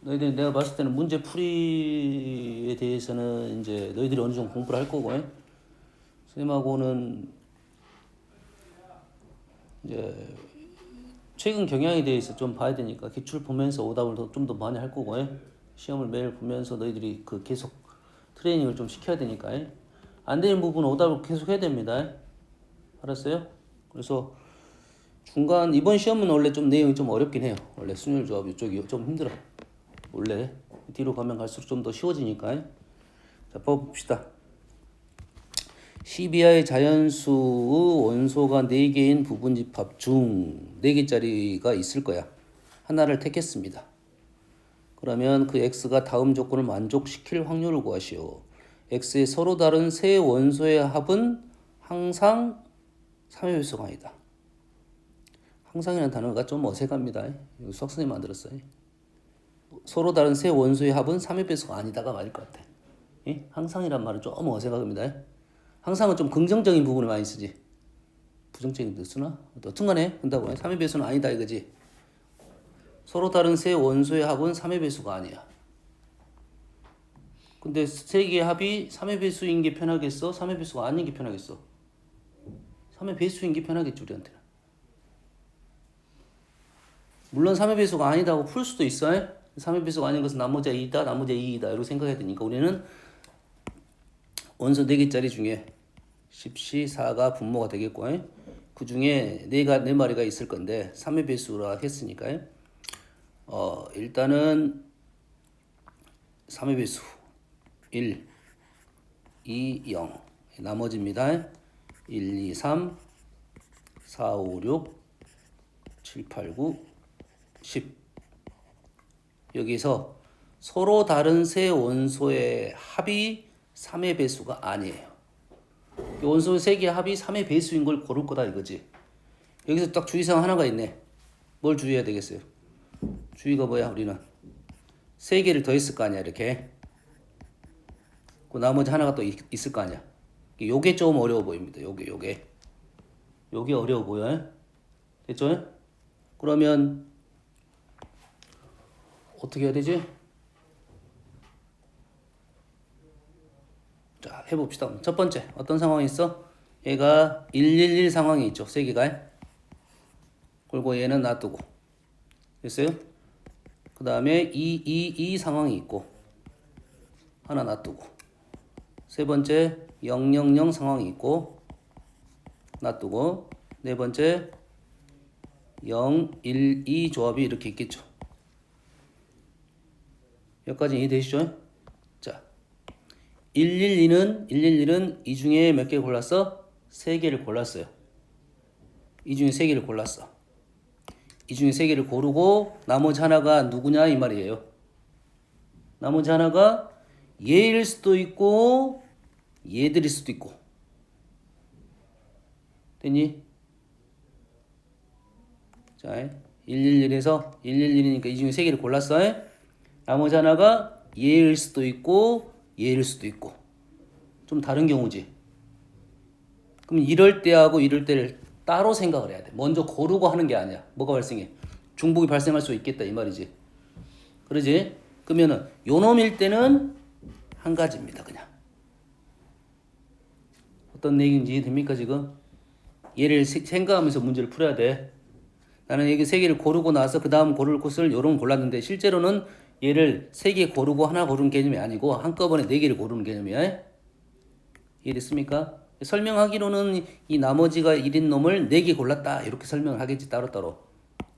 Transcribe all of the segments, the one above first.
너희들 내가 봤을 때는 문제 풀이에 대해서는 이제 너희들이 어느 정도 공부를 할 거고, 쌤하고는 이제 최근 경향에 대해서 좀 봐야 되니까 기출 보면서 오답을 좀 더 많이 할 거고, 시험을 매일 보면서 너희들이 그 계속 트레이닝을 좀 시켜야 되니까, 안 되는 부분은 오답을 계속 해야 됩니다. 알았어요? 그래서 중간 이번 시험은 원래 좀 내용이 좀 어렵긴 해요. 원래 순열 조합 이쪽이 좀 힘들어. 원래 뒤로 가면 갈수록 좀 더 쉬워지니까. 자, 봅시다. 12하의 자연수의 원소가 4개인 부분집합 중 4개짜리가 있을 거야. 하나를 택했습니다. 그러면 그 x가 다음 조건을 만족시킬 확률을 구하시오. x의 서로 다른 세 원소의 합은 항상 3의 배수가 아니다. 항상이라는 단어가 좀 어색합니다. 이거 수학선생님이 만들었어요. 서로 다른 세 원소의 합은 3의 배수가 아니다가 맞을 것 같아. 항상이란 말은 좀 어색합니다. 항상은 좀 긍정적인 부분을 많이 쓰지. 부정적인 데 쓰나? 어떤 간에 한다고 3의 배수는 아니다 이거지. 서로 다른 세 원소의 합은 3의 배수가 아니야. 근데 세 개의 합이 3의 배수인 게 편하겠어? 3의 배수가 아닌 게 편하겠어? 3의 배수인 게 편하겠지 우리한테는. 물론 3의 배수가 아니다고 풀 수도 있어요. 3의 배수가 아닌 것은 나머지가 2다, 나머지가 2이다 이렇게 생각해야 되니까 우리는 원소 4개짜리 중에 10시 4가 분모가 되겠고, 그 중에 4마리가 있을 건데 3의 배수라 했으니까 일단은 3의 배수 1, 2, 0 나머지입니다. 1, 2, 3, 4, 5, 6, 7, 8, 9, 10 여기서 서로 다른 세 원소의 합이 3의 배수가 아니에요. 원소 3개의 합이 3의 배수인 걸 고를 거다 이거지. 여기서 딱 주의사항 하나가 있네. 뭘 주의해야 되겠어요? 주의가 뭐야 우리는? 3개를 더 있을 거 아니야 이렇게. 그 나머지 하나가 또 있을 거 아니야. 요게 좀 어려워 보입니다. 요게 어려워 보여요. 됐죠? 그러면 어떻게 해야 되지? 자, 해봅시다. 첫 번째, 어떤 상황이 있어? 얘가 111 상황이 있죠. 3개가. 그리고 얘는 놔두고. 됐어요? 그 다음에 222 상황이 있고. 하나 놔두고. 세 번째, 000 상황이 있고. 놔두고. 네 번째, 012 조합이 이렇게 있겠죠. 여기까지 이해되시죠? 자, 112는 이 중에 몇 개 골랐어? 3개를 골랐어요. 이 중에 3개를 골랐어. 이 중에 3개를 고르고 나머지 하나가 누구냐 이 말이에요. 나머지 하나가 얘일 수도 있고 얘들일 수도 있고. 됐니? 자, 111에서 111이니까 이 중에 3개를 골랐어. 나머지 하나가 얘일 수도 있고 얘일 수도 있고. 좀 다른 경우지. 그럼 이럴 때하고 이럴 때를 따로 생각을 해야 돼. 먼저 고르고 하는 게 아니야. 뭐가 발생해? 중복이 발생할 수 있겠다 이 말이지. 그러지? 그러면은 요 놈일 때는 한 가지입니다. 그냥. 어떤 얘기인지 이해됩니까 지금? 얘를 생각하면서 문제를 풀어야 돼. 나는 여기 3개를 고르고 나서 그 다음 고를 곳을 요런 골랐는데 실제로는 얘를 3개 고르고 하나 고르는 개념이 아니고 한꺼번에 4개를 고르는 개념이야. 이해됐습니까? 설명하기로는 이 나머지가 1인 놈을 4개 골랐다 이렇게 설명을 하겠지 따로따로.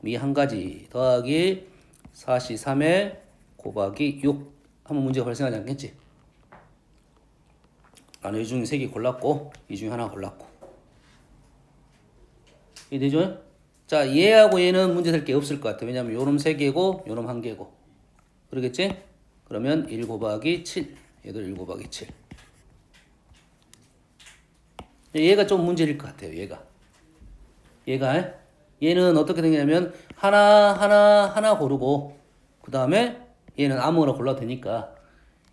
이 한 가지 더하기 4시 3에 곱하기 6 하면 문제가 발생하지 않겠지? 나는 이 중에 3개 골랐고 이 중에 하나 골랐고. 이해되죠? 자, 얘하고 얘는 문제 될 게 없을 것 같아. 왜냐면 요놈 3개고 요놈 1개고. 그러겠지? 그러면 1 곱하기 7 얘들 1 곱하기 7 얘가 좀 문제일 것 같아요. 얘는 어떻게 되냐면 하나 고르고 그 다음에 얘는 아무거나 골라도 되니까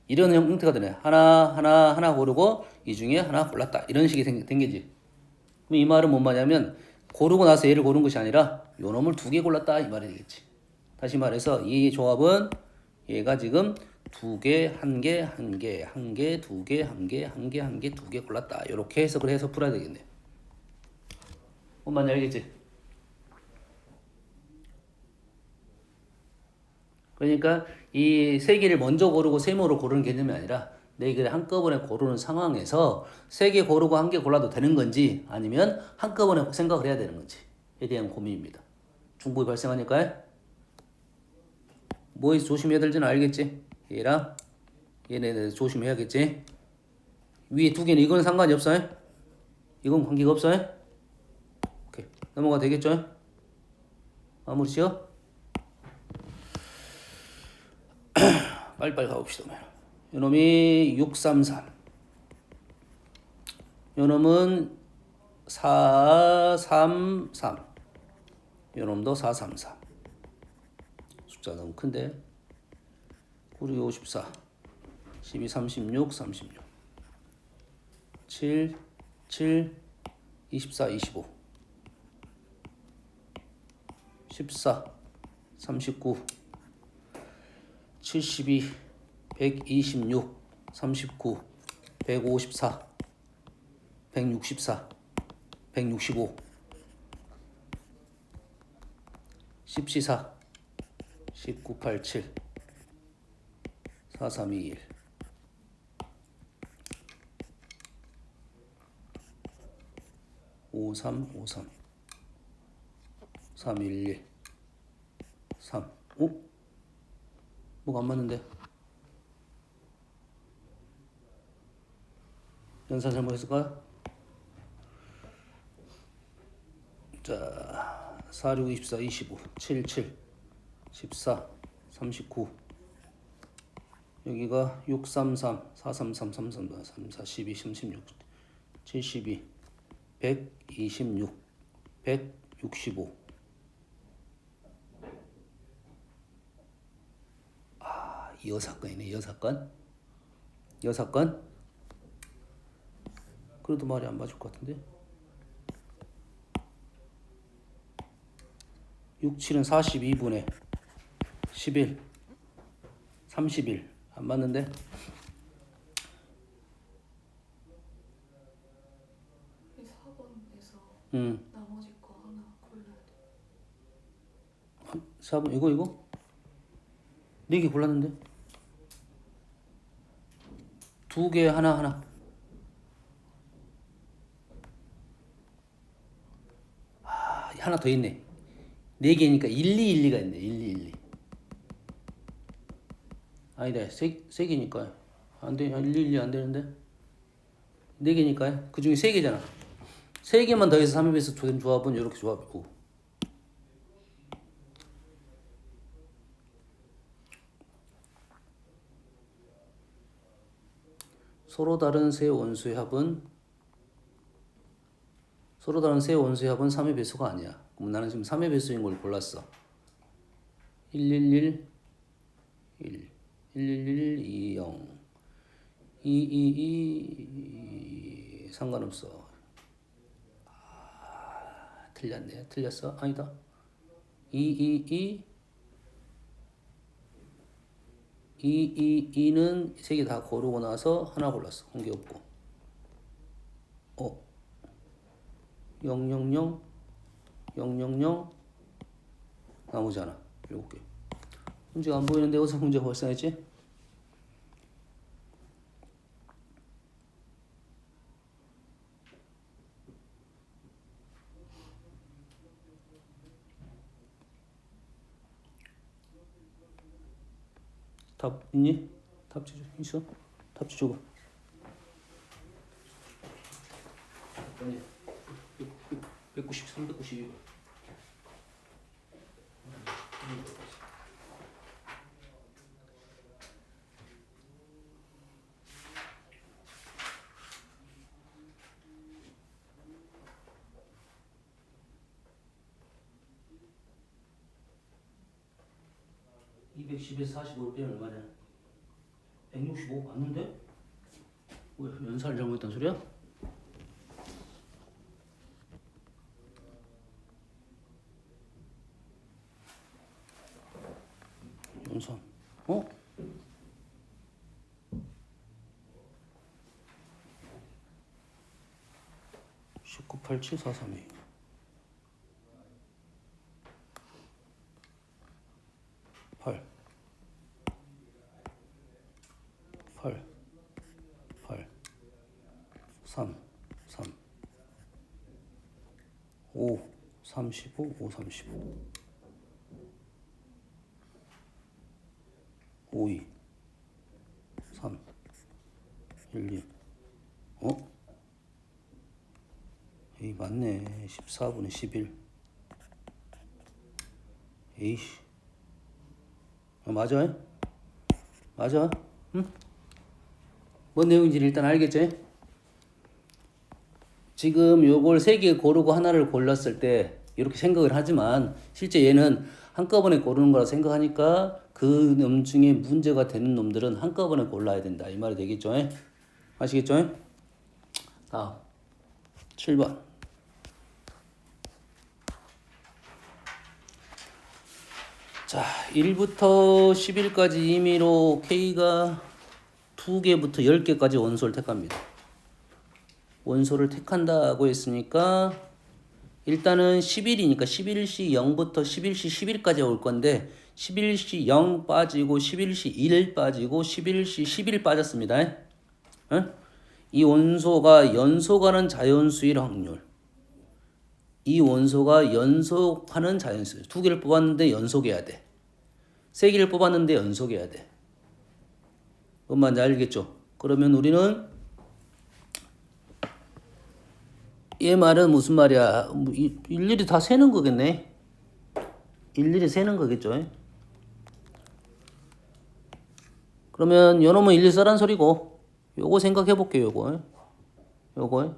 이런 형태가 되네. 하나 고르고 이 중에 하나 골랐다. 이런 식이 생기지. 그럼 이 말은 뭔 말이냐면 고르고 나서 얘를 고른 것이 아니라 요 놈을 2개 골랐다 이 말이 되겠지. 다시 말해서 이 조합은 얘가 지금 두 개, 한 개, 한 개, 한 개, 두 개, 한 개, 한 개, 한 개, 두 개 골랐다. 이렇게 해석을 해서 풀어야 되겠네. 뭔 말인지 알겠지? 그러니까 이 세 개를 먼저 고르고 세모로 고르는 개념이 아니라 네 개를 한꺼번에 고르는 상황에서 세 개 고르고 한 개 골라도 되는 건지 아니면 한꺼번에 생각을 해야 되는 건지에 대한 고민입니다. 중복이 발생하니까 뭐에 조심해야 될지는 알겠지? 얘랑 얘네 대해서 조심해야겠지? 위에 두 개는 이건 상관이 없어요? 이건 관계가 없어요? 오케이. 넘어가 되겠죠? 마무리 지어? 빨리빨리 가봅시다. 요놈이 633. 요놈은 433. 요놈도 433. 숫자 너무 큰데. 9, 2, 54. 12, 36, 36. 7, 7, 24, 25. 14, 39. 72, 126, 39, 154, 164, 165, 14, 1987, 4321, 5353, 311, 3. 오? 뭐가 안 맞는데? 연산 잘못했을까? 자, 4, 6, 24, 25, 7, 7, 14, 39. 여기가 6, 3, 3, 4, 3, 3, 3, 3, 4, 3, 4, 12, 36, 72, 126, 165. 여사건이네. 여사건. 그래도 말이 안 맞을 것 같은데. 6, 7은 42분의 11, 31. 안 맞는데? 이 4번에서 나머지 거 하나 골라야 돼. 4번 이거? 4개 골랐는데? 2개 하나. 하나 더 있네. 4개니까 1212가 있네. 1212. 아니다. 3개니까 안 돼. 112 안 되는데. 4개니까 그 중에 3개잖아. 3개만 더해서 3합에서 된 조합은 이렇게 조합이고. 서로 다른 세 원수의 합은 3의 배수가 아니야. 그럼 나는 지금 3의 배수인 걸 골랐어. 111, 1, 111, 20, 222, 상관없어. 틀렸네. 틀렸어? 아니다. 222, 222는 3개 다 고르고 나서 하나 골랐어. 관계없고. 000, 000, 나머지 하나. 7개. 문제가 안 보이는데 어디서 문제가 발생했지? 답 있니? 답지 있어? 답지 줘봐. 아니, 193, 192. (210에서 45를 빼면 얼마냐) 165 맞는데? 왜 연산을 잘못했단 소리야? 연산 어? 1987432 8 8 8 3 3 5 35 5 35 5 2 3 1 2 어? 에이 맞네. 14분의 11 에이씨 맞아? 맞아? 응? 뭔 내용인지 일단 알겠지? 지금 요걸 3개 고르고 하나를 골랐을 때 이렇게 생각을 하지만 실제 얘는 한꺼번에 고르는 거라 생각하니까 그 놈 중에 문제가 되는 놈들은 한꺼번에 골라야 된다 이 말이 되겠죠? 아시겠죠? 다음 7번 자 1부터 11까지 임의로 K가 2개부터 10개까지 원소를 택합니다. 원소를 택한다고 했으니까 일단은 10일이니까 11시 0부터 11시 10일까지 올 건데 11시 0 빠지고 11시 1 빠지고 11시 10일 빠졌습니다. 응? 이 원소가 연속하는 자연수일 확률 이 원소가 연속하는 자연수일 2개를 뽑았는데 연속해야 돼. 3개를 뽑았는데 연속해야 돼. 뭔 말인지 알겠죠? 그러면 우리는 얘 말은 무슨 말이야? 일일이 다 세는 거겠네. 일일이 세는 거겠죠. 그러면 요놈은 일일이 써란 소리고 요거 생각해 볼게요. 요거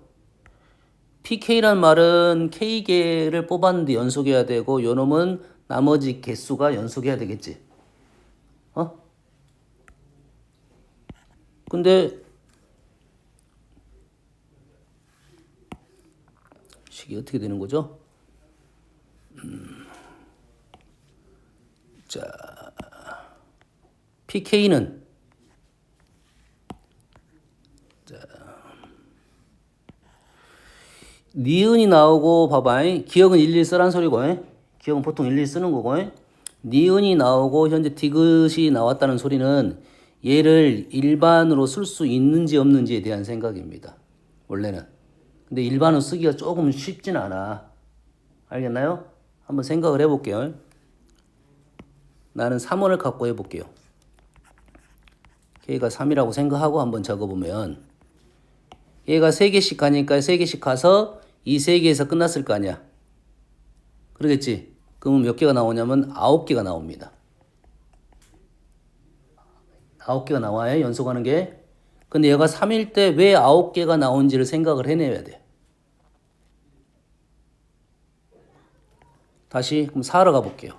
PK란 말은 K개를 뽑았는데 연속해야 되고 요놈은 나머지 개수가 연속해야 되겠지. 근데 식이 어떻게 되는 거죠? 자, PK는 니은이 나오고 봐봐. 기억은 일일이 쓰란 소리고. 기억은 보통 일일이 쓰는 거고. 니은이 나오고 현재 디귿이 나왔다는 소리는 얘를 일반으로 쓸 수 있는지 없는지에 대한 생각입니다. 원래는. 근데 일반으로 쓰기가 조금 쉽진 않아. 알겠나요? 한번 생각을 해볼게요. 나는 3원을 갖고 해볼게요. K가 3이라고 생각하고 한번 적어보면 얘가 3개씩 가니까 3개씩 가서 이 3개에서 끝났을 거 아니야. 그러겠지? 그러면 몇 개가 나오냐면 9개가 나옵니다. 9개가 나와요. 연속하는 게. 근데 얘가 3일 때 왜 9개가 나온지를 생각을 해내야 돼. 다시 그럼 4로 가볼게요.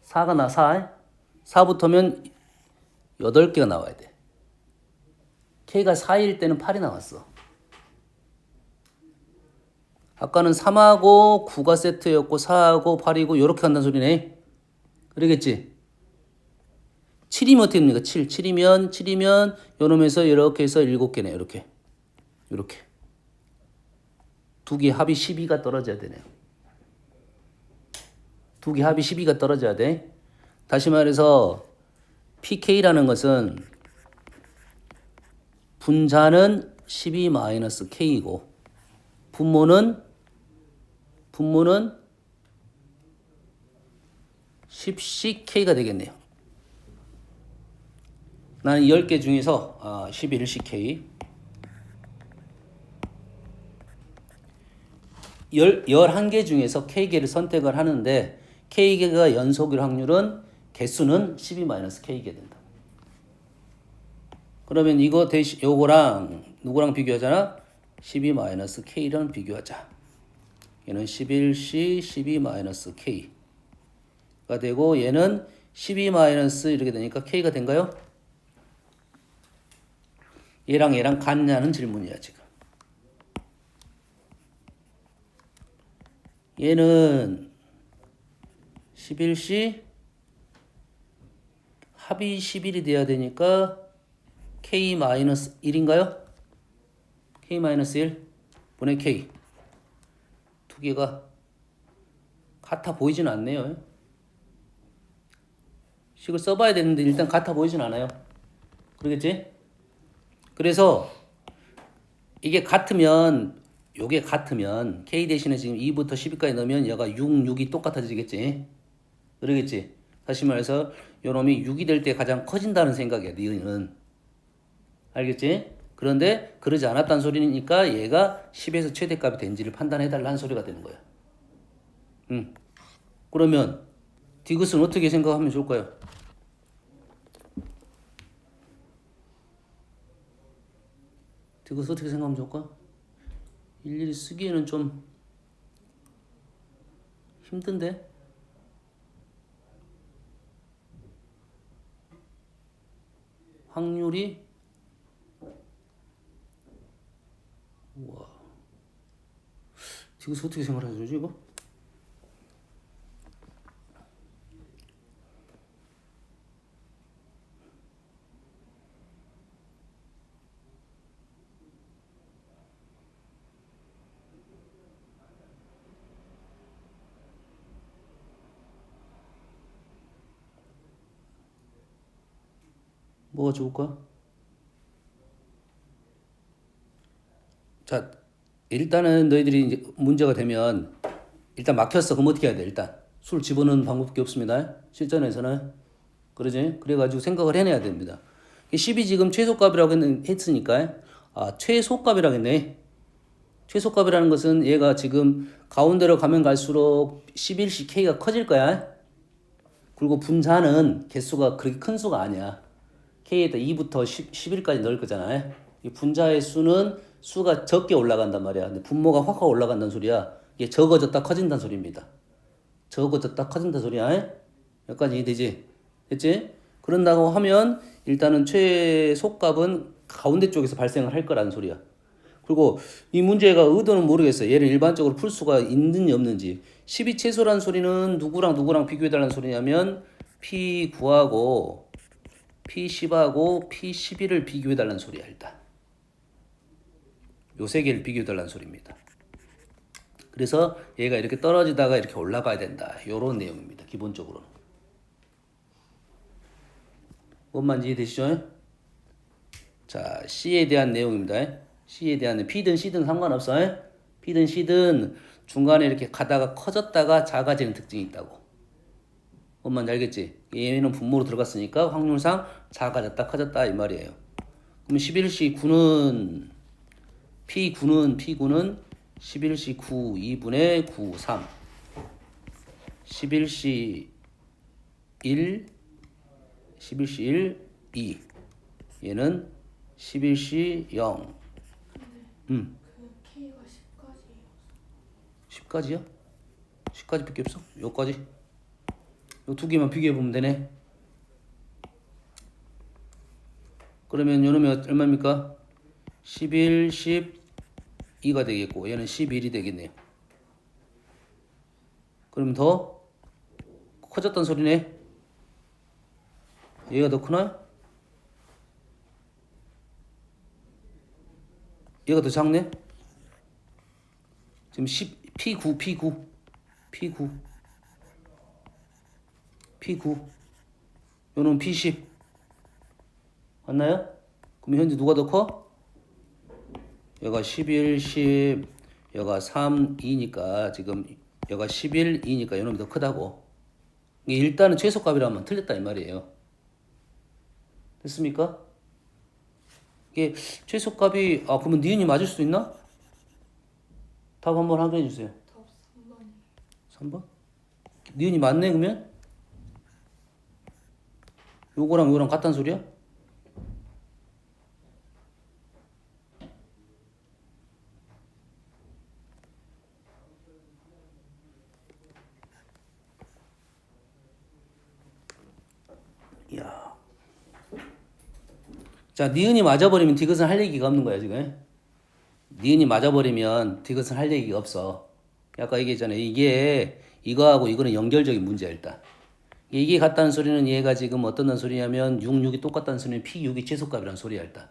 4가 4부터면 8개가 나와야 돼. K가 4일 때는 8이 나왔어. 아까는 3하고 9가 세트였고 4하고 8이고 이렇게 간다는 소리네. 그러겠지? 7이면 어떻게 됩니까? 7이면 요놈에서 이렇게 해서 7개네. 이렇게. 두 개 합이 12가 떨어져야 되네요. 두 개 합이 12가 떨어져야 돼. 다시 말해서 PK라는 것은 분자는 12-K이고 분모는 10CK가 되겠네요. 나는 10개 중에서 11CK 11개 중에서 K개를 선택을 하는데 K개가 연속일 확률은 개수는 12-K개 된다. 그러면 이거 대신 요거랑 누구랑 비교하잖아? 12-K랑 비교하자. 얘는 11C 12-K가 되고 얘는 12- 이렇게 되니까 K가 된가요? 얘랑 같냐는 질문이야 지금. 얘는 11C 합이 11이 돼야 되니까 K-1인가요? K-1 분의 K 두 개가 같아 보이진 않네요. 식을 써봐야 되는데 일단 같아 보이진 않아요. 그러겠지? 그래서 이게 같으면 요게 같으면 K 대신에 지금 2부터 12까지 넣으면 얘가 6, 6이 똑같아지겠지? 그러겠지? 다시 말해서 요놈이 6이 될 때 가장 커진다는 생각이야, 니은은. 알겠지? 그런데 그러지 않았다는 소리니까 얘가 10에서 최대값이 된지를 판단해달라는 소리가 되는 거야. 그러면 디귿은 어떻게 생각하면 좋을까요? 디귿 어떻게 생각하면 좋을까? 일일이 쓰기에는 좀 힘든데? 확률이 우와 디귿 어떻게 생각하지 이거? 뭐가 좋을까? 자, 일단은 너희들이 이제 문제가 되면 일단 막혔어. 그럼 어떻게 해야 돼? 일단 술 집어넣는 방법밖에 없습니다. 실전에서는 그러지? 그래가지고 생각을 해내야 됩니다. 10이 지금 최소값이라고 했으니까 최소값이라고 했네. 최소값이라는 것은 얘가 지금 가운데로 가면 갈수록 11씩 K가 커질 거야. 그리고 분자는 개수가 그렇게 큰 수가 아니야. K에다 2부터 11까지 넣을 거잖아. 이 분자의 수가 적게 올라간단 말이야. 근데 분모가 확 올라간다는 소리야. 이게 적어졌다 커진다는 소리입니다. 적어졌다 커진다는 소리야. 여기까지 이해되지? 됐지? 그런다고 하면 일단은 최소값은 가운데 쪽에서 발생을 할 거라는 소리야. 그리고 이 문제가 의도는 모르겠어요. 얘를 일반적으로 풀 수가 있는지 없는지. 12 최소라는 소리는 누구랑 비교해달라는 소리냐면 P9하고 P10하고 P11을 비교해달라는 소리야 일단. 요 세 개를 비교해달라는 소리입니다. 그래서 얘가 이렇게 떨어지다가 이렇게 올라가야 된다. 요런 내용입니다. 기본적으로는. 뭔 말인지 이해되시죠? 자, C에 대한 내용입니다. C에 대한 P든 C든 상관없어. P든 C든 중간에 이렇게 가다가 커졌다가 작아지는 특징이 있다고. 뭔 말인지 알겠지? 얘는 분모로 들어갔으니까 확률상 작아졌다 커졌다 이 말이에요. 그럼 11C 9는 P9는 11C 9 2분의 9 3 11C 1 2 얘는 11C 0 그 K가 10까지예요. 10까지요? 10까지 밖에 없어? 요까지? 요 두 개만 비교해보면 되네. 그러면 요놈이 얼마입니까? 11, 12가 되겠고 얘는 11이 되겠네요. 그러면 더 커졌단 소리네. 얘가 더 크나? 얘가 더 작네? 지금 P9 요놈 P10 맞나요? 그럼 현재 누가 더 커? 얘가 11, 10 얘가 3, 2니까 지금 얘가 11, 2니까 요놈이 더 크다고. 이게 일단은 최소값이라면 틀렸다 이 말이에요. 됐습니까? 이게 최소값이 그러면 니은이 맞을 수 있나? 답 한번 확인해 주세요. 답 3번이에요. 3번? 니은이 맞네 그러면? 요거랑 같단 소리야? 이야. 자, 니은이 맞아버리면 디귿은 할 얘기가 없는 거야 지금. 니은이 맞아버리면 디귿은 할 얘기가 없어. 아까 얘기했잖아요. 이게 이거하고 이거는 연결적인 문제야 일단. 이게 같다는 소리는 얘가 지금 어떤 소리냐면 6, 6이 똑같다는 소리는 P6이 최소값이라는 소리야 일단.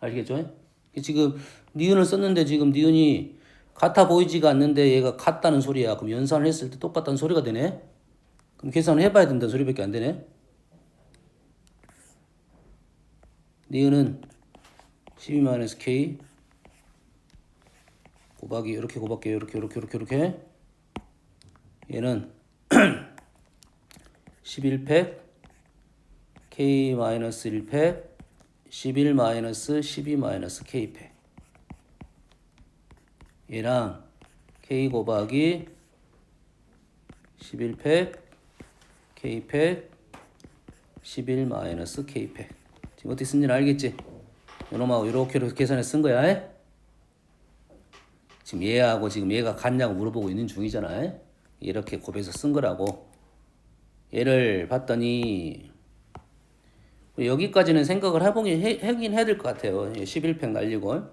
알겠죠? 지금 니은을 썼는데 지금 니은이 같아 보이지가 않는데 얘가 같다는 소리야. 그럼 연산을 했을 때 똑같다는 소리가 되네? 그럼 계산을 해봐야 된다는 소리밖에 안 되네? 니은은 12-K 곱하기 이렇게 곱할게요. 이렇게 얘는 11팩 K-1팩 11-12-K팩 얘랑 K 곱하기 11팩 K팩 11-K팩 지금 어떻게 쓴지는 알겠지? 요놈하고 이렇게 계산해 쓴 거야. 지금 얘하고 지금 얘가 같냐고 물어보고 있는 중이잖아. 이렇게 곱해서 쓴 거라고. 얘를 봤더니 여기까지는 생각을 하긴 해야 될 것 같아요. 11팩 날리고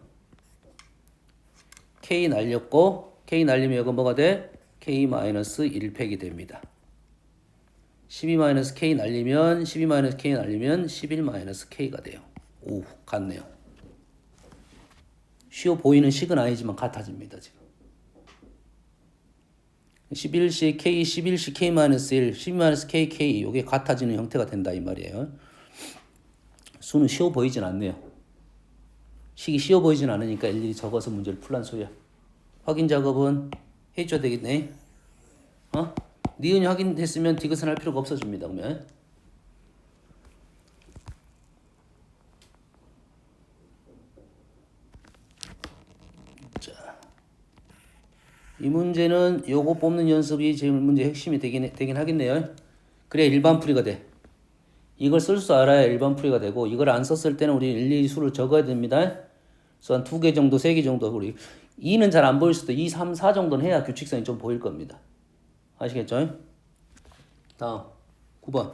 K 날렸고 K 날리면 이거 뭐가 돼? K-1팩이 됩니다. 12-K 날리면 12-K 날리면 11-K가 돼요. 오, 같네요. 쉬워 보이는 식은 아니지만 같아집니다. 지금 11시 K, 11시 K-1, 12-K, K 이게 같아지는 형태가 된다 이 말이에요. 수는 쉬워 보이진 않네요. 식이 쉬워 보이진 않으니까 일일이 적어서 문제를 풀란 소리야. 확인 작업은 해줘야 되겠네. 니은이 확인됐으면 디귿은 할 필요가 없어집니다. 그러면 자, 이 문제는 요거 뽑는 연습이 제일 문제 핵심이 되긴 하겠네요. 그래야 일반풀이가 돼. 이걸 쓸 줄 알아야 일반풀이가 되고 이걸 안 썼을 때는 우리 일일이 수를 적어야 됩니다. 그래서 한 2개 정도, 3개 정도 우리 2는 잘 안 보일 수도 2, 3, 4 정도는 해야 규칙성이 좀 보일 겁니다. 아시겠죠? 다음 9번.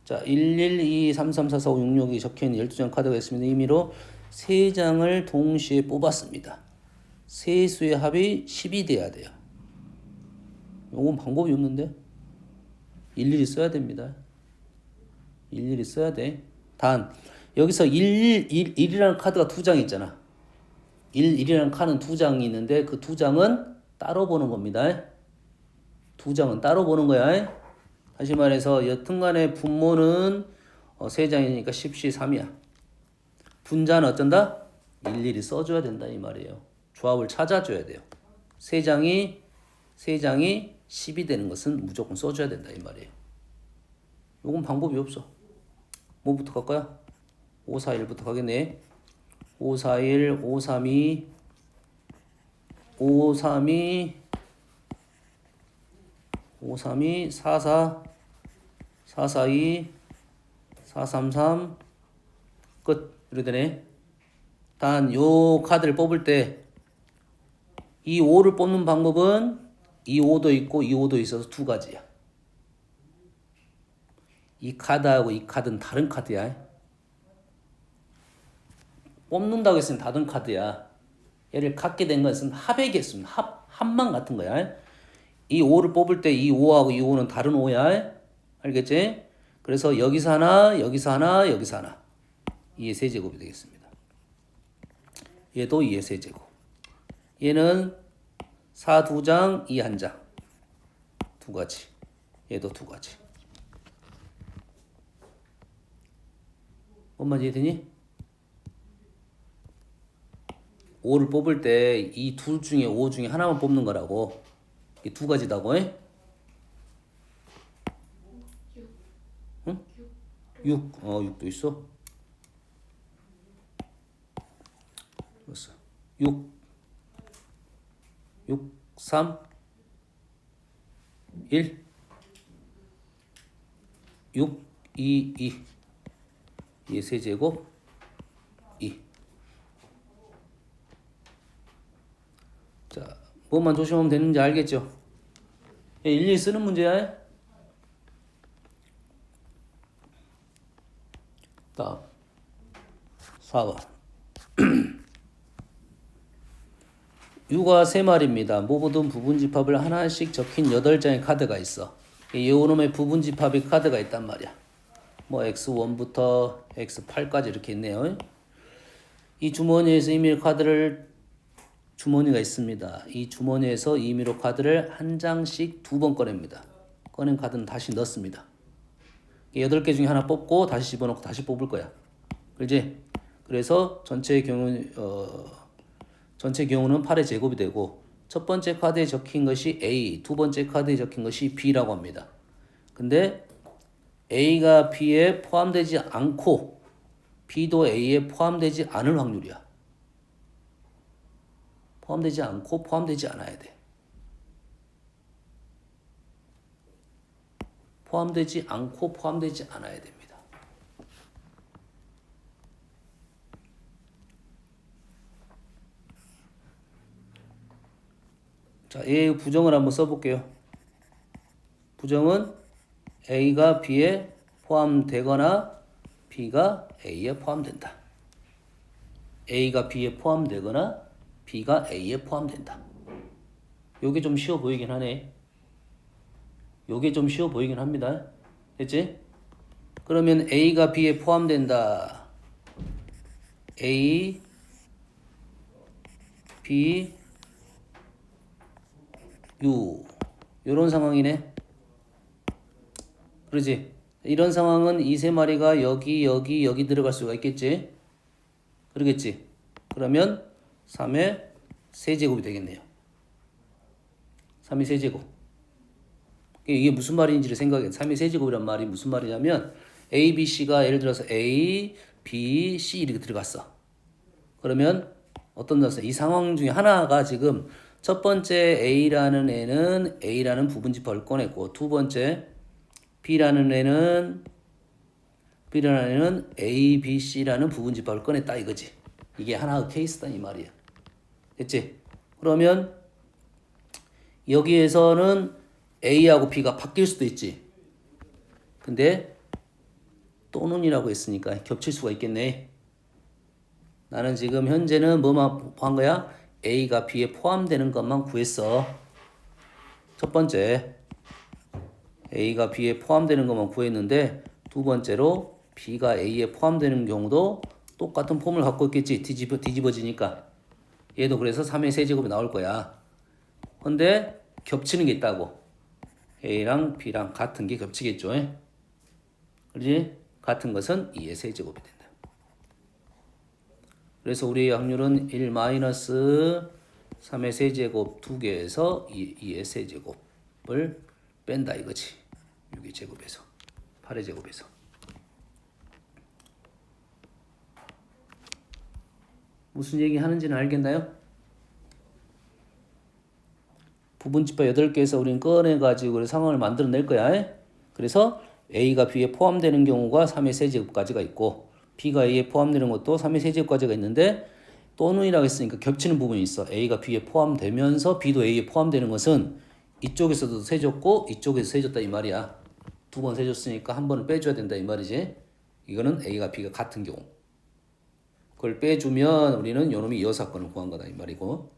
자, 11, 2, 3, 3, 4, 4, 5, 6, 6이 적혀있는 12장 카드가 있습니다. 임의로 3장을 동시에 뽑았습니다. 세 수의 합이 10이 돼야 돼요. 요건 방법이 없는데 일일이 써야 됩니다. 일일이 써야 돼. 단 여기서 1이라는 카드가 2장 있잖아. 1이라는 카드는 2장이 있는데 그 2장은 따로 보는 겁니다. 2장은 따로 보는 거야. 다시 말해서 여튼간에 분모는 3장이니까 10시 3이야. 분자는 어쩐다? 일일이 써줘야 된다 이 말이에요. 조합을 찾아줘야 돼요. 3장이 10이 되는 것은 무조건 써줘야 된다 이 말이에요. 요건 방법이 없어. 뭐부터 갈까요? 5, 4, 1부터 가겠네. 5, 4, 1, 5, 3, 2 5, 3, 2 5, 3, 2 4, 4 4, 4, 2 4, 3, 3 끝. 이렇게 되네. 단 요 카드를 뽑을 때 이 5를 뽑는 방법은 이 5도 있고 이 5도 있어서 두 가지야. 이 카드하고 이 카드는 다른 카드야. 뽑는다고 했으면 다른 카드야. 얘를 갖게 된 것은 합액이었습니다. 합만 같은 거야. 이 5를 뽑을 때 이 5하고 이 5는 다른 5야. 알겠지? 그래서 여기서 하나, 여기서 하나, 여기서 하나. 2의 세제곱이 되겠습니다. 얘도 2의 세제곱. 얘는 4 2장, 2 1장. 두 가지. 얘도 두 가지. 뭔 이해되니? 5를 뽑을 때 이 둘 중에 5 중에 하나만 뽑는 거라고. 이 두 가지다고 해? 6. 응? 6. 6도 있어. 됐어. 6 3 1 6 2 2 2의 세제곱 2. 자, 뭐만 조심하면 되는지 알겠죠? 일일이 쓰는 문제야. 다음 4번. 유가 3마리입니다. 모든 부분집합을 하나씩 적힌 8장의 카드가 있어. 요놈의 부분집합의 카드가 있단 말이야. 뭐 X1부터 X8까지 이렇게 있네요. 이 주머니에서 임의로 카드를 주머니가 있습니다. 이 주머니에서 임의로 카드를 한 장씩 2번 꺼냅니다. 꺼낸 카드는 다시 넣습니다. 8개 중에 하나 뽑고 다시 집어넣고 다시 뽑을 거야. 그렇지? 그래서 전체 경우는 8의 제곱이 되고 첫 번째 카드에 적힌 것이 A, 두 번째 카드에 적힌 것이 B라고 합니다. 근데 A가 B에 포함되지 않고 B도 A에 포함되지 않을 확률이야. 포함되지 않고 포함되지 않아야 돼. 포함되지 않고 포함되지 않아야 됩니다. 자, A의 부정을 한번 써볼게요. 부정은 A가 B에 포함되거나 B가 A에 포함된다. A가 B에 포함되거나 B가 A에 포함된다. 요게 좀 쉬워 보이긴 하네. 요게 좀 쉬워 보이긴 합니다. 됐지? 그러면 A가 B에 포함된다. A, B, U 요런 상황이네. 그러지? 이런 상황은 이 세 마리가 여기 들어갈 수가 있겠지? 그러겠지? 그러면 3의 세제곱이 되겠네요. 3의 세제곱. 이게 무슨 말인지를 생각해. 3의 세제곱이란 말이 무슨 말이냐면 A, B, C가 예를 들어서 A, B, C 이렇게 들어갔어. 그러면 어떤 녀석? 이 상황 중에 하나가 지금 첫 번째 A라는 애는 A라는 부분집합을 꺼냈고 두 번째 B라는 애는 A, B, C라는 부분집합을 꺼냈다 이거지. 이게 하나의 케이스다 이 말이야. 됐지? 그러면 여기에서는 A하고 B가 바뀔 수도 있지. 근데 또는이라고 했으니까 겹칠 수가 있겠네. 나는 지금 현재는 뭐만 한 거야? A가 B에 포함되는 것만 구했어. 첫 번째 A가 B에 포함되는 것만 구했는데 두 번째로 B가 A에 포함되는 경우도 똑같은 폼을 갖고 있겠지. 뒤집어지니까. 얘도 그래서 3의 세제곱이 나올 거야. 근데 겹치는 게 있다고. A랑 B랑 같은 게 겹치겠죠. 그렇지? 같은 것은 2의 세제곱이 된다. 그래서 우리의 확률은 1 마이너스 3의 세제곱 2개에서 2의 세제곱을 뺀다 이거지. 6의 제곱에서 8의 제곱에서. 무슨 얘기 하는지는 알겠나요? 부분집합 8개에서 우리는 꺼내가지고 상황을 만들어낼 거야. 그래서 A가 B에 포함되는 경우가 3의 세제곱까지가 있고 B가 A에 포함되는 것도 3의 세제곱까지가 있는데 또는이라고 했으니까 겹치는 부분이 있어. A가 B에 포함되면서 B도 A에 포함되는 것은 이쪽에서도 세줬고 이쪽에서 세줬다 이 말이야. 2번 세줬으니까 한 번을 빼줘야 된다 이 말이지. 이거는 A가 B가 같은 경우. 그걸 빼주면 우리는 요놈이 여사건을 구한 거다 이 말이고.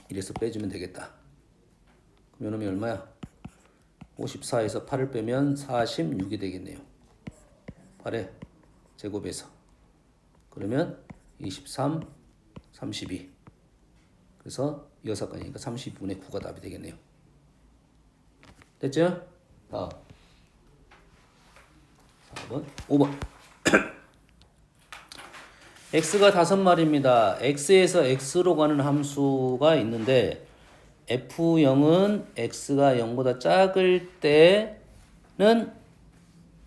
이래서 빼주면 되겠다. 그럼 요놈이 얼마야? 54에서 8을 빼면 46이 되겠네요. 8의 제곱에서. 그러면 23, 32. 그래서 여사건이니까 32분의 9가 답이 되겠네요. 됐죠? 다음 4번, 5번. x가 5마리입니다. x에서 x로 가는 함수가 있는데 f0은 x가 0보다 작을 때는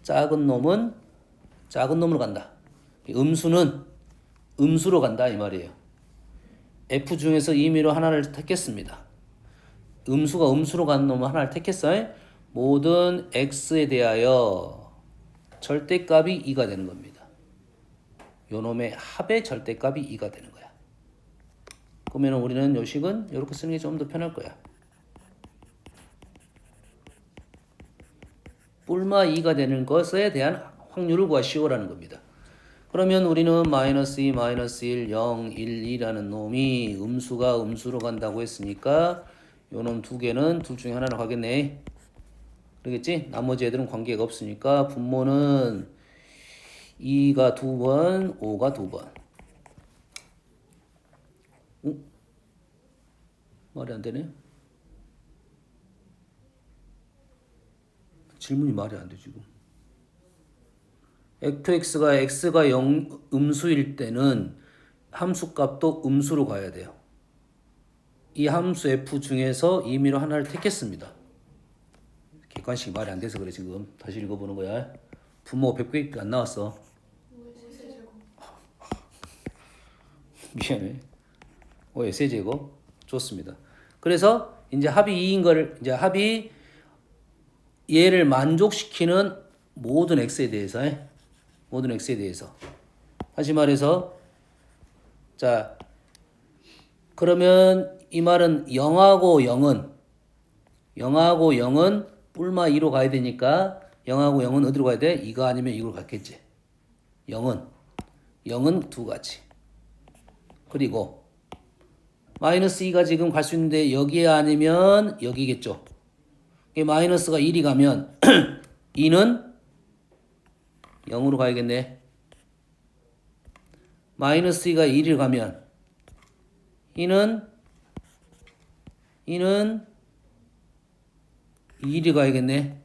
작은 놈으로 간다. 음수는 음수로 간다 이 말이에요. f 중에서 임의로 하나를 택했습니다. 음수가 음수로 가는 놈을 하나를 택했어요. 모든 x에 대하여 절대값이 2가 되는 겁니다. 요 놈의 합의 절대값이 2가 되는 거야. 그러면 우리는 요식은 이렇게 쓰는 게 좀 더 편할 거야. 뿔마 2가 되는 것에 대한 확률을 구하시오라는 겁니다. 그러면 우리는 마이너스 2, 마이너스 1, 0, 1, 2라는 놈이 음수가 음수로 간다고 했으니까 요 놈 두 개는 둘 중에 하나로 가겠네. 그러겠지? 나머지 애들은 관계가 없으니까 분모는 2가 2번, 5가 2번. 말이 안 되네. 질문이 말이 안 돼 지금. fx가 x가 0 음수일 때는 함수 값도 음수로 가야 돼요. 이 함수 f 중에서 임의로 하나를 택했습니다. 객관식이 말이 안 돼서 그래 지금. 다시 읽어보는 거야. 분모가 100개밖에 안 나왔어. 5의 세제곱. 미안해. 5의 세제곱. 좋습니다. 그래서 이제 합이 2인 거를 이제 합이 얘를 만족시키는 모든 x에 대해서 모든 x에 대해서 다시 말해서 자 그러면 이 말은 0하고 0은 뿔마 2로 가야 되니까 0하고 0은 어디로 가야 돼? 이거 아니면 이걸 갔겠지. 0은 두 가지. 그리고 마이너스 2가 지금 갈 수 있는데 여기 아니면 여기겠죠. 마이너스가 1이 가면 2는 0으로 가야겠네. 마이너스 2가 1을 가면 2는 1이 가야겠네.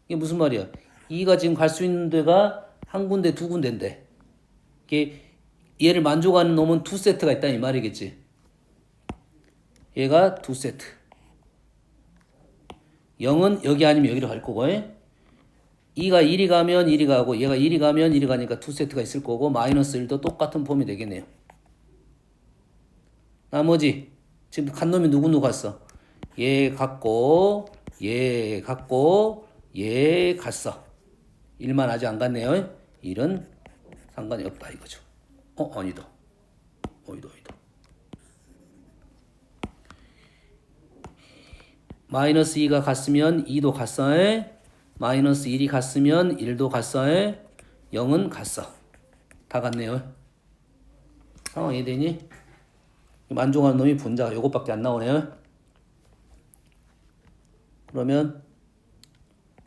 이게 무슨 말이야? 2가 지금 갈 수 있는 데가 한 군데 두 군데인데 이게 얘를 만족하는 놈은 두 세트가 있다 이 말이겠지. 얘가 두 세트. 0은 여기 아니면 여기로 갈 거고 2가 1이 가면 1이 가고 얘가 1이 가면 1이 가니까 두 세트가 있을 거고 마이너스 1도 똑같은 폼이 되겠네요. 나머지 지금 간 놈이 누구 갔어? 얘 갔고 얘 갔고 얘 갔어. 1만 아직 안 갔네요. 1은 상관이 없다 이거죠. 아니다. 아니다. 마이너스 2가 갔으면 2도 갔어. 마이너스 1이 갔으면 1도 갔어. 0은 갔어. 다 갔네요. 상황 이해되니? 만족하는 놈이 분자가 요것밖에 안 나오네요. 그러면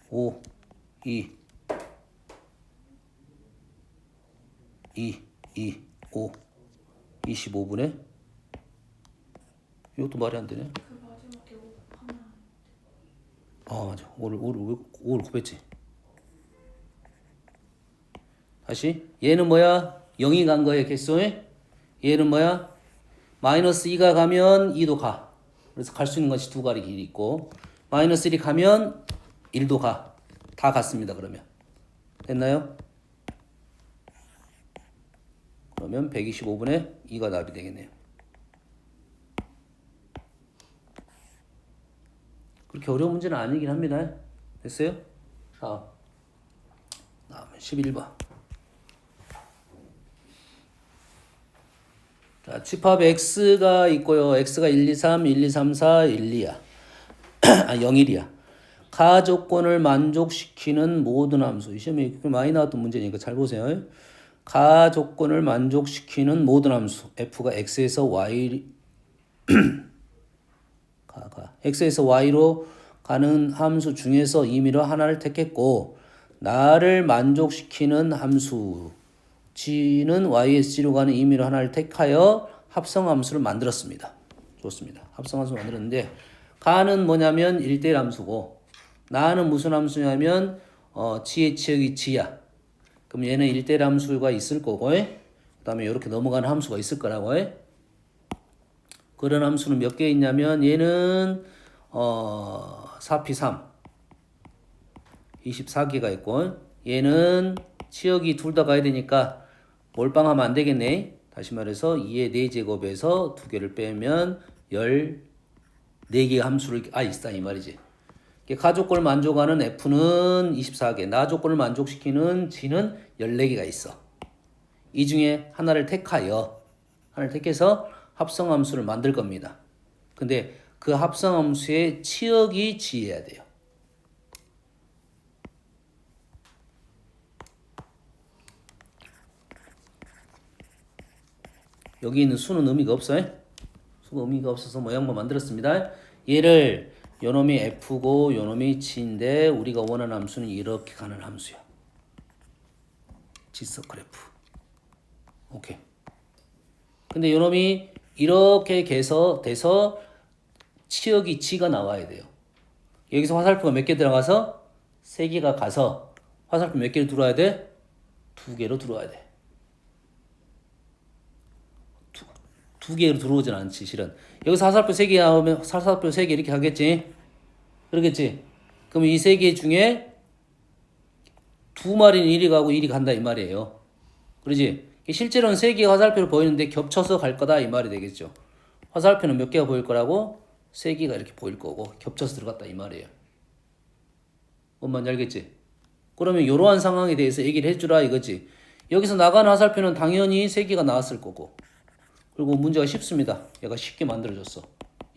5, 2, 5, 25분에 이것도 말이 안 되네. 그 마지막에 5 하면 맞아. 5를 곱했지. 다시 얘는 뭐야? 0이 간 거야 개수에. 얘는 뭐야? 마이너스 2가 가면 2도 가. 그래서 갈 수 있는 것이 두 가지 길이 있고 마이너스 1이 가면 1도 가. 다 갔습니다. 그러면 됐나요? 그러면 125분의 2가 답이 되겠네요. 그렇게 어려운 문제는 아니긴 합니다. 됐어요? 자, 다음에 11번. 자, 집합 x가 있고요. x가 1, 2, 3, 1, 2, 3, 4, 1, 2야. 0, 1이야. 가조건을 만족시키는 모든 함수. 이 시험에 많이 나왔던 문제니까 잘 보세요. 가조건을 만족시키는 모든 함수. f가 x에서 y x에서 y로 가는 함수 중에서 임의로 하나를 택했고 나를 만족시키는 함수 g는 ysg로 가는 임의로 하나를 택하여 합성함수를 만들었습니다. 좋습니다. 합성함수 만들었는데 가는 뭐냐면 1대1 함수고 나는 무슨 함수냐면 g의 치역이 g야. 그럼 얘는 1대1 함수가 있을 거고 그 다음에 이렇게 넘어가는 함수가 있을 거라고 그런 함수는 몇 개 있냐면 얘는 4p3 24개가 있고 얘는 치역이 둘 다 가야 되니까 몰빵하면 안 되겠네. 다시 말해서 2의 4제곱에서 2개를 빼면 14개의 함수를 있다 이 말이지. 가조건을 만족하는 f는 24개, 나조건을 만족시키는 g는 14개가 있어. 이 중에 하나를 택해서 합성함수를 만들 겁니다. 근데 그 합성함수의 치역이 g여야 돼요. 여기 있는 수는 의미가 없어요. 수가 의미가 없어서 모양만 만들었습니다. 얘를 요놈이 f고 요놈이 g인데 우리가 원하는 함수는 이렇게 가는 함수야. G서클 f. 오케이. 근데 요놈이 이렇게 돼서 치역이 g가 나와야 돼요. 여기서 화살표가 몇 개 들어가서 3개가 가서 화살표 몇 개로 들어와야 돼? 2개로 들어와야 돼. 2개로 들어오진 않지 실은. 여기서 화살표 3개 나오면 화살표 3개 이렇게 가겠지? 그러겠지? 그럼 이 3개 중에 2마리는 이리 가고 이리 간다 이 말이에요. 그러지? 실제로는 3개의 화살표를 보이는데 겹쳐서 갈 거다 이 말이 되겠죠. 화살표는 몇 개가 보일 거라고? 3개가 이렇게 보일 거고 겹쳐서 들어갔다 이 말이에요. 뭔 말인지 알겠지? 그러면 이러한 상황에 대해서 얘기를 해주라 이거지. 여기서 나가는 화살표는 당연히 3개가 나왔을 거고 그리고 문제가 쉽습니다. 얘가 쉽게 만들어졌어.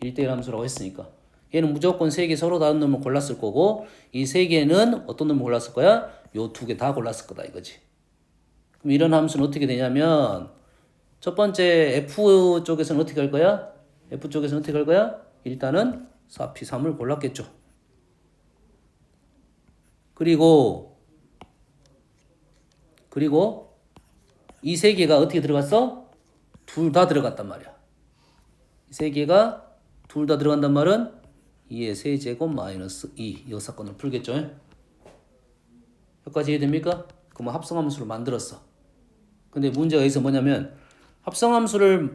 1대1 함수라고 했으니까. 얘는 무조건 3개 서로 다른 놈을 골랐을 거고 이 3개는 어떤 놈을 골랐을 거야? 요 2개 다 골랐을 거다 이거지. 그럼 이런 함수는 어떻게 되냐면 첫 번째 F 쪽에서는 어떻게 할 거야? F 쪽에서는 어떻게 할 거야? 일단은 4P3을 골랐겠죠. 그리고 이 3개가 어떻게 들어갔어? 둘 다 들어갔단 말이야. 이 3개가 둘 다 들어간단 말은 2의 세제곱 마이너스 2 이 사건을 풀겠죠. 여기까지 이해됩니까? 그러면 합성함수를 만들었어. 근데 문제가 여기서 뭐냐면 합성함수를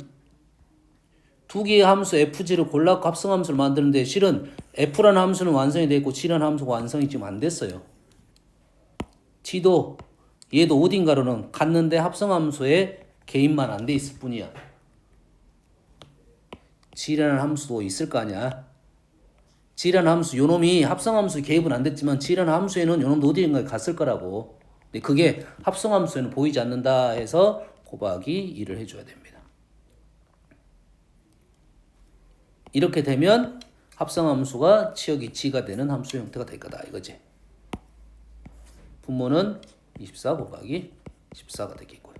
2개의 함수 fg를 골라서 합성함수를 만드는데 실은 f라는 함수는 완성이 돼 있고 g라는 함수가 완성이 지금 안 됐어요. g도 얘도 어딘가로는 갔는데 합성함수에 개입만 안 돼 있을 뿐이야. g라는 함수도 있을 거 아니야. g라는 함수 요놈이 합성함수에 개입은 안 됐지만 g라는 함수에는 요놈도 어딘가에 갔을 거라고. 근데 그게 합성함수에는 보이지 않는다 해서 곱하기 2를 해줘야 됩니다. 이렇게 되면 합성함수가 치역이 g가 되는 함수 형태가 될 거다 이거지. 분모는 24 곱하기 14가 되겠고요.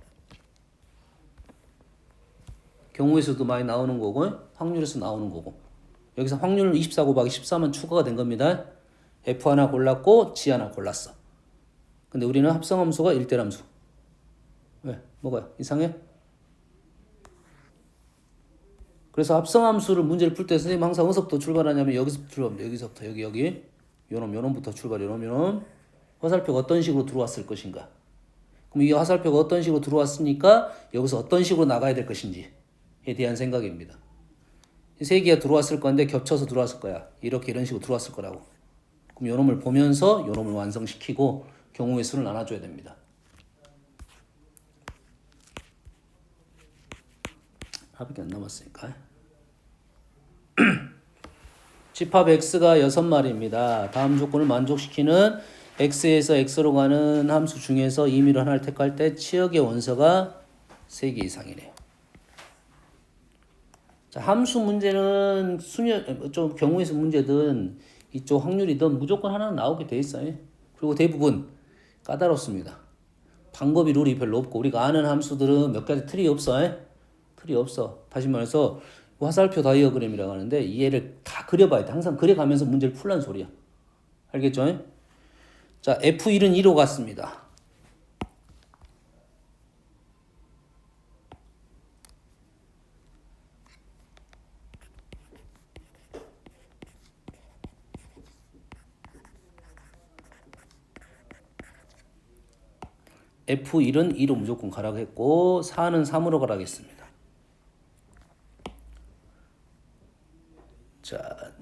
경우에서도 많이 나오는 거고 확률에서 나오는 거고 여기서 확률은 24 곱하기 14만 추가가 된 겁니다. f 하나 골랐고 g 하나 골랐어. 근데 우리는 합성함수가 1대 함수. 왜? 뭐가 이상해? 그래서 합성함수를 문제를 풀 때 선생님 항상 어디서부터 출발하냐면 여기서부터 출발합니다. 여기서부터 여기 요놈부터 출발 요놈 화살표가 어떤 식으로 들어왔을 것인가. 그럼 이 화살표가 어떤 식으로 들어왔으니까 여기서 어떤 식으로 나가야 될 것인지에 대한 생각입니다. 이 3개가 들어왔을 건데 겹쳐서 들어왔을 거야. 이렇게 이런 식으로 들어왔을 거라고. 그럼 요놈을 보면서 요놈을 완성시키고 경우의 수를 나눠줘야 됩니다. 하밖에 안 남았으니까. 집합 x가 6마리입니다. 다음 조건을 만족시키는 x에서 x로 가는 함수 중에서 임의로 하나를 택할 때 치역의 원소가 3개 이상이네요. 자, 함수 문제는 좀 경우의 수 문제든 이쪽 확률이든 무조건 하나는 나오게 돼 있어요. 그리고 대부분 까다롭습니다. 방법이 룰이 별로 없고 우리가 아는 함수들은 몇 가지 틀이 없어. 틀이 없어. 다시 말해서 화살표 다이어그램이라고 하는데 이 얘를 다 그려봐야 돼. 항상 그려가면서 문제를 풀란 소리야. 알겠죠? 자, F1은 2로 갔습니다. F1은 2로 무조건 가라고 했고 4는 3으로 가라고 했습니다. 자,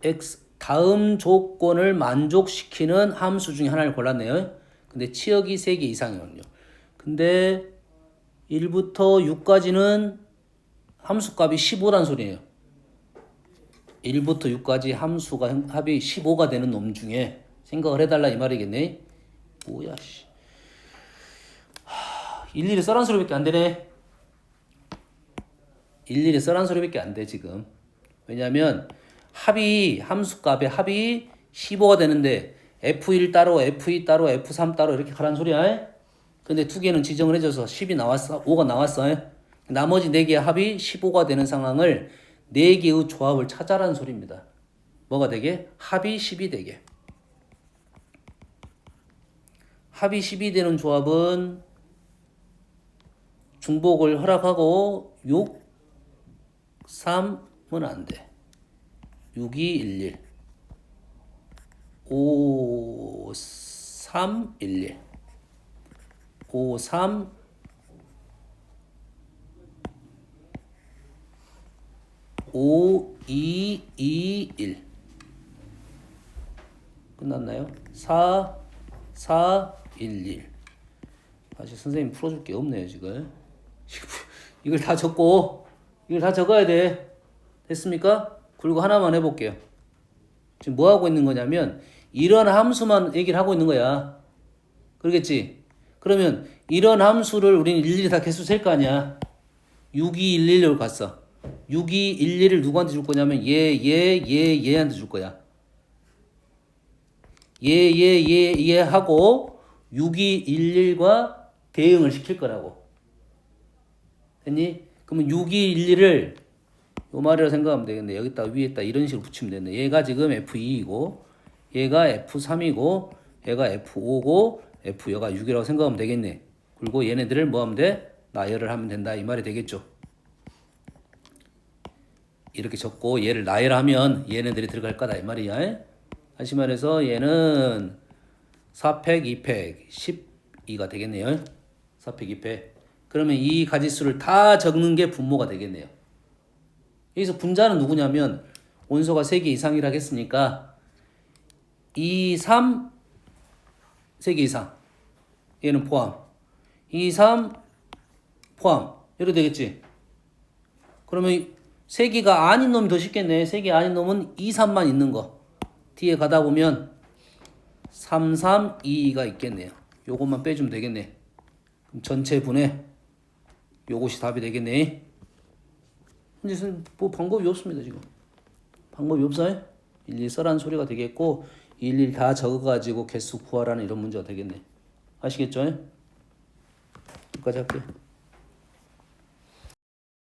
X 다음 조건을 만족시키는 함수 중에 하나를 골랐네요. 근데 치역이 3개 이상이거든요. 근데 1부터 6까지는 함수값이 15란 소리예요. 1부터 6까지 함수가 합이 15가 되는 놈 중에 생각을 해달라 이 말이겠네. 뭐야 씨. 일일이 써란 소리밖에 안 되네. 일일이 써란 소리밖에 안 돼 지금. 왜냐면 함수값의 합이 15가 되는데 F1 따로 F2 따로 F3 따로 이렇게 가란 소리야. 근데 2개는 지정을 해줘서 10이 나왔어. 5가 나왔어. 나머지 4개의 합이 15가 되는 상황을 네 개의 조합을 찾아라는 소리입니다. 뭐가 되게? 합이 10이 되게. 합이 10이 되는 조합은 중복을 허락하고 6, 3은 안 돼. 6, 2, 1, 1. 5, 3, 1, 1. 5, 3, 5, 2, 2, 1. 끝났나요? 4, 4, 1, 1. 아직 선생님 풀어줄 게 없네요, 지금. 이걸 다 적고, 이걸 다 적어야 돼. 됐습니까? 그리고 하나만 해볼게요. 지금 뭐 하고 있는 거냐면, 이런 함수만 얘기를 하고 있는 거야. 그러겠지? 그러면, 이런 함수를 우리는 일일이 다 개수 셀 거 아니야. 6211로 갔어. 6211을 누구한테 줄 거냐면, 얘한테 줄 거야. 얘 하고, 6211과 대응을 시킬 거라고. 됐니? 그러면 6211을 요 말이라고 생각하면 되겠네. 여기다 위에다 이런 식으로 붙이면 되겠네. 얘가 지금 F2이고 얘가 F3이고 얘가 F5고 F여가 6이라고 생각하면 되겠네. 그리고 얘네들을 뭐 하면 돼? 나열을 하면 된다. 이 말이 되겠죠. 이렇게 적고 얘를 나열하면 얘네들이 들어갈 거다. 이 말이야. 다시 말해서 얘는 4팩, 2팩, 12가 되겠네요. 4팩, 2팩. 그러면 이 가지수를 다 적는 게 분모가 되겠네요. 여기서 분자는 누구냐면 원소가 3개 이상이라고 했으니까 2, 3, 3개 이상. 얘는 포함. 2, 3 포함. 이렇게 되겠지. 그러면 3개가 아닌 놈이 더 쉽겠네. 3개 아닌 놈은 2, 3만 있는 거. 뒤에 가다 보면 3, 3, 2, 2가 있겠네요. 요것만 빼주면 되겠네. 그럼 전체 분해 요것이 답이 되겠네. 근데 뭐 방법이 없습니다. 지금 방법이 없어요. 일일이 써라는 소리가 되겠고 일일이 다 적어가지고 개수 구하라는 이런 문제가 되겠네. 아시겠죠? 여기까지 할게요.